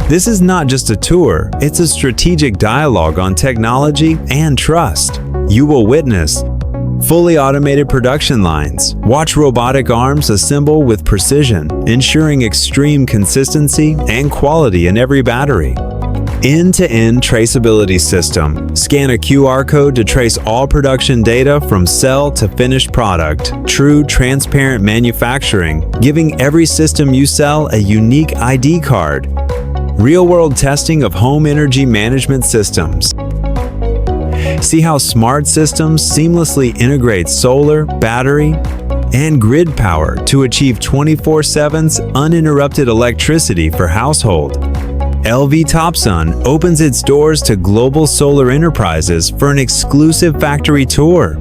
This is not just a tour, it's a strategic dialogue on technology and trust. You will witness fully automated production lines. Watch robotic arms assemble with precision, ensuring extreme consistency and quality in every battery. End-to-end traceability system. Scan a QR code to trace all production data from cell to finished product. True transparent manufacturing, giving every system you sell a unique ID card. Real-world testing of home energy management systems. See how smart systems seamlessly integrate solar, battery, and grid power to achieve 24/7's uninterrupted electricity for household. Lvtopsun opens its doors to global solar enterprises for an exclusive factory tour.